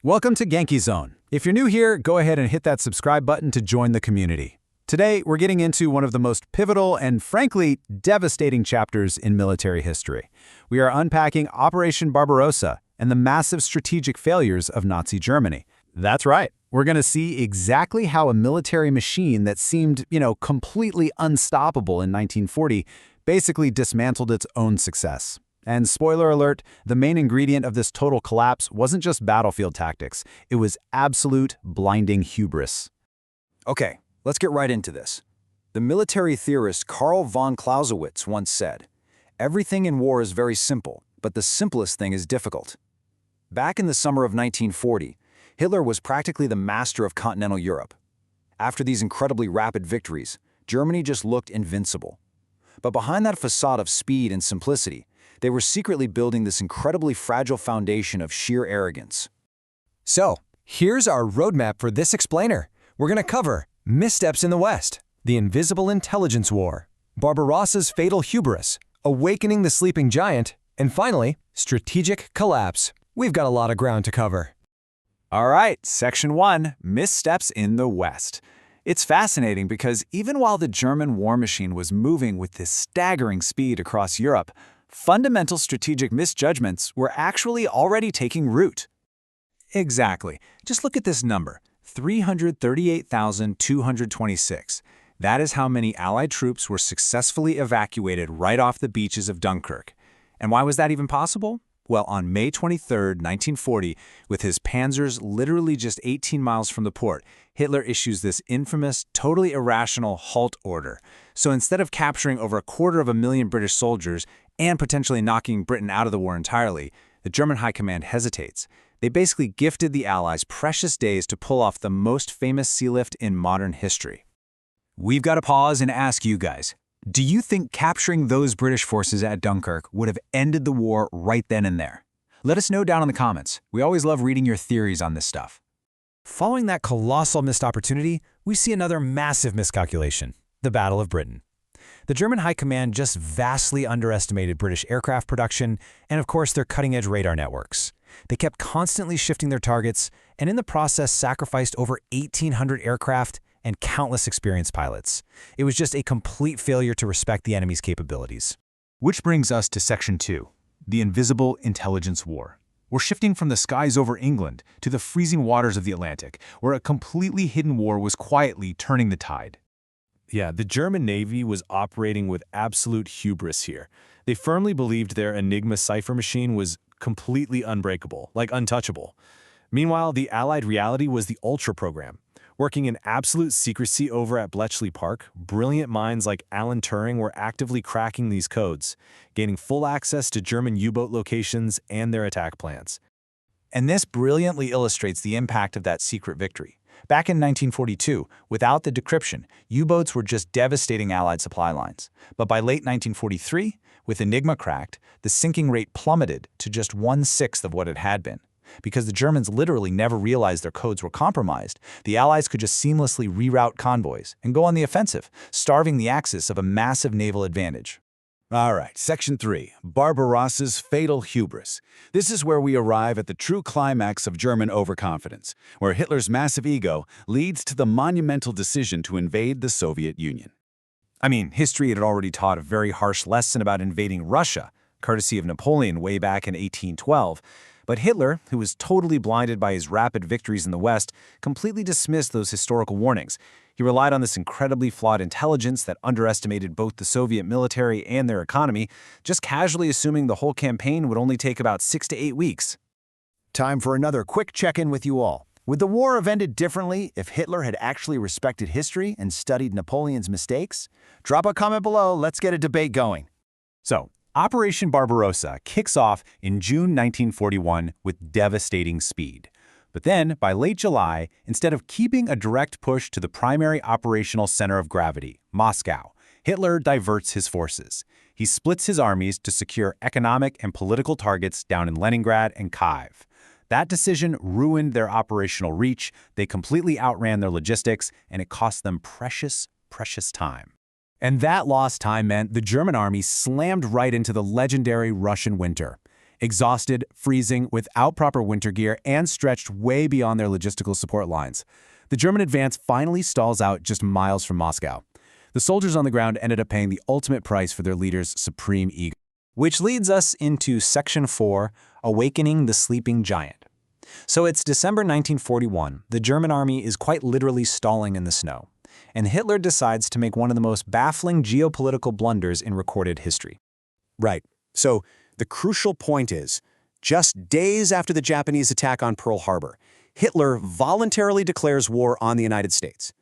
Welcome to Genki Zone. If you're new here, go ahead and hit that subscribe button to join the community. Today, we're getting into one of the most pivotal and, frankly, devastating chapters in military history. We are unpacking Operation Barbarossa and the massive strategic failures of Nazi Germany. That's right. We're going to see exactly how a military machine that seemed, completely unstoppable in 1940 basically dismantled its own success. And spoiler alert, the main ingredient of this total collapse wasn't just battlefield tactics. It was absolute blinding hubris. Okay, let's get right into this. The military theorist Karl von Clausewitz once said, "Everything in war is very simple, but the simplest thing is difficult." Back in the summer of 1940, Hitler was practically the master of continental Europe. After these incredibly rapid victories, Germany just looked invincible. But behind that facade of speed and simplicity, they were secretly building this incredibly fragile foundation of sheer arrogance. So, here's our roadmap for this explainer. We're going to cover missteps in the West, the invisible intelligence war, Barbarossa's fatal hubris, awakening the sleeping giant, and finally, strategic collapse. We've got a lot of ground to cover. All right, Section 1, Missteps in the West. It's fascinating because even while the German war machine was moving with this staggering speed across Europe, fundamental strategic misjudgments were actually already taking root. Exactly. Just look at this number, 338,226. That is how many Allied troops were successfully evacuated right off the beaches of Dunkirk. And why was that even possible? Well, on May 23, 1940, with his panzers literally just 18 miles from the port, Hitler issues this infamous, totally irrational halt order. So instead of capturing over 250,000 British soldiers and potentially knocking Britain out of the war entirely, the German High Command hesitates. They basically gifted the Allies precious days to pull off the most famous sea lift in modern history. We've got to pause and ask you guys, do you think capturing those British forces at Dunkirk would have ended the war right then and there? Let us know down in the comments. We always love reading your theories on this stuff. Following that colossal missed opportunity, we see another massive miscalculation, the Battle of Britain. The German High Command just vastly underestimated British aircraft production and, of course, their cutting-edge radar networks. They kept constantly shifting their targets and in the process sacrificed over 1,800 aircraft and countless experienced pilots. It was just a complete failure to respect the enemy's capabilities. Which brings us to Section 2, the invisible intelligence war. We're shifting from the skies over England to the freezing waters of the Atlantic, where a completely hidden war was quietly turning the tide. Yeah, the German Navy was operating with absolute hubris here. They firmly believed their Enigma cipher machine was completely unbreakable, like untouchable. Meanwhile, the Allied reality was the Ultra program. Working in absolute secrecy over at Bletchley Park, brilliant minds like Alan Turing were actively cracking these codes, gaining full access to German U-boat locations and their attack plans. And this brilliantly illustrates the impact of that secret victory. Back in 1942, without the decryption, U-boats were just devastating Allied supply lines. But by late 1943, with Enigma cracked, the sinking rate plummeted to just 1/6 of what it had been. Because the Germans literally never realized their codes were compromised, the Allies could just seamlessly reroute convoys and go on the offensive, starving the Axis of a massive naval advantage. All right, Section 3, Barbarossa's fatal hubris. This is where we arrive at the true climax of German overconfidence, where Hitler's massive ego leads to the monumental decision to invade the Soviet Union. I mean, history had already taught a very harsh lesson about invading Russia, courtesy of Napoleon way back in 1812, but Hitler, who was totally blinded by his rapid victories in the West, completely dismissed those historical warnings. He relied on this incredibly flawed intelligence that underestimated both the Soviet military and their economy, just casually assuming the whole campaign would only take about 6 to 8 weeks. Time for another quick check-in with you all. Would the war have ended differently if Hitler had actually respected history and studied Napoleon's mistakes? Drop a comment below, let's get a debate going. So, Operation Barbarossa kicks off in June 1941 with devastating speed. But then, by late July, instead of keeping a direct push to the primary operational center of gravity, Moscow, Hitler diverts his forces. He splits his armies to secure economic and political targets down in Leningrad and Kyiv. That decision ruined their operational reach, they completely outran their logistics, and it cost them precious time. And that lost time meant the German army slammed right into the legendary Russian winter. exhausted, freezing, without proper winter gear, and stretched way beyond their logistical support lines. The German advance finally stalls out just miles from Moscow. The soldiers on the ground ended up paying the ultimate price for their leader's supreme ego. Which leads us into Section 4, Awakening the Sleeping Giant. So it's December 1941. The German army is quite literally stalling in the snow, and Hitler decides to make one of the most baffling geopolitical blunders in recorded history. Right. So the crucial point is, just days after the Japanese attack on Pearl Harbor, Hitler voluntarily declares war on the United States.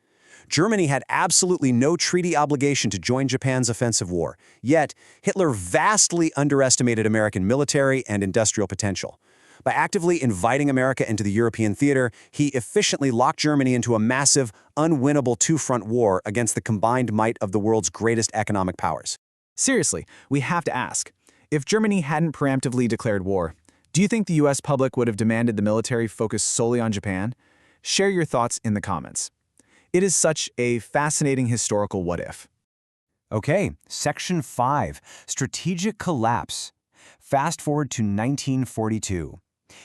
Germany had absolutely no treaty obligation to join Japan's offensive war, yet Hitler vastly underestimated American military and industrial potential. By actively inviting America into the European theater, he efficiently locked Germany into a massive, unwinnable two-front war against the combined might of the world's greatest economic powers. Seriously, we have to ask, if Germany hadn't preemptively declared war, do you think the US public would have demanded the military focus solely on Japan? Share your thoughts in the comments. It is such a fascinating historical what-if. Okay, Section 5, Strategic Collapse. Fast forward to 1942.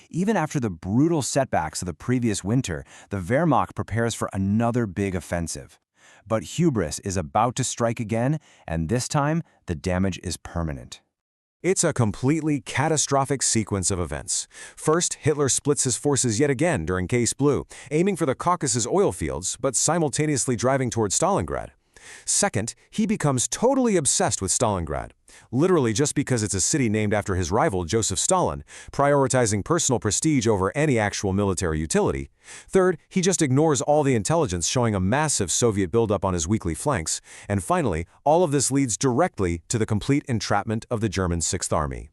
Even after the brutal setbacks of the previous winter, the Wehrmacht prepares for another big offensive. But hubris is about to strike again, and this time, the damage is permanent. It's a completely catastrophic sequence of events. First, Hitler splits his forces yet again during Case Blue, aiming for the Caucasus oil fields, but simultaneously driving towards Stalingrad. Second, he becomes totally obsessed with Stalingrad, literally just because it's a city named after his rival Joseph Stalin, prioritizing personal prestige over any actual military utility. Third, he just ignores all the intelligence showing a massive Soviet buildup on his weakly flanks. And finally, all of this leads directly to the complete entrapment of the German Sixth Army.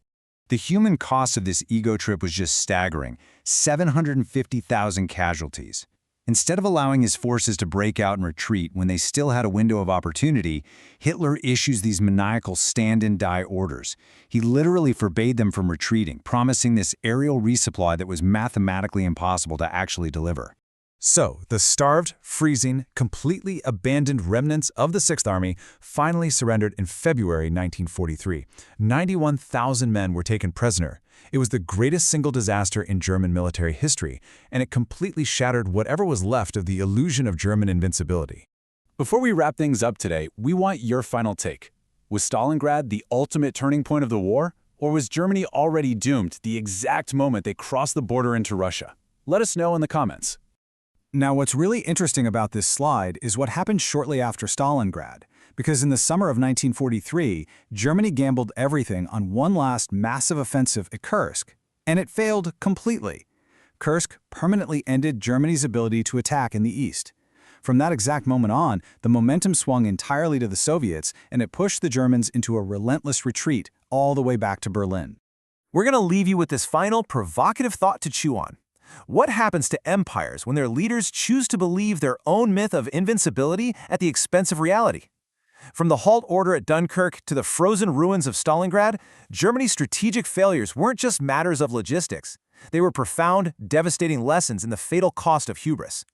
The human cost of this ego trip was just staggering: 750,000 casualties. Instead of allowing his forces to break out and retreat when they still had a window of opportunity, Hitler issues these maniacal stand-and-die orders. He literally forbade them from retreating, promising this aerial resupply that was mathematically impossible to actually deliver. So, the starved, freezing, completely abandoned remnants of the Sixth Army finally surrendered in February 1943. 91,000 men were taken prisoner. It was the greatest single disaster in German military history, and it completely shattered whatever was left of the illusion of German invincibility. Before we wrap things up today, we want your final take. Was Stalingrad the ultimate turning point of the war, or was Germany already doomed the exact moment they crossed the border into Russia? Let us know in the comments. Now, what's really interesting about this slide is what happened shortly after Stalingrad, because in the summer of 1943, Germany gambled everything on one last massive offensive at Kursk, and it failed completely. Kursk permanently ended Germany's ability to attack in the east. From that exact moment on, the momentum swung entirely to the Soviets, and it pushed the Germans into a relentless retreat all the way back to Berlin. We're going to leave you with this final provocative thought to chew on. What happens to empires when their leaders choose to believe their own myth of invincibility at the expense of reality? From the halt order at Dunkirk to the frozen ruins of Stalingrad, Germany's strategic failures weren't just matters of logistics. They were profound, devastating lessons in the fatal cost of hubris.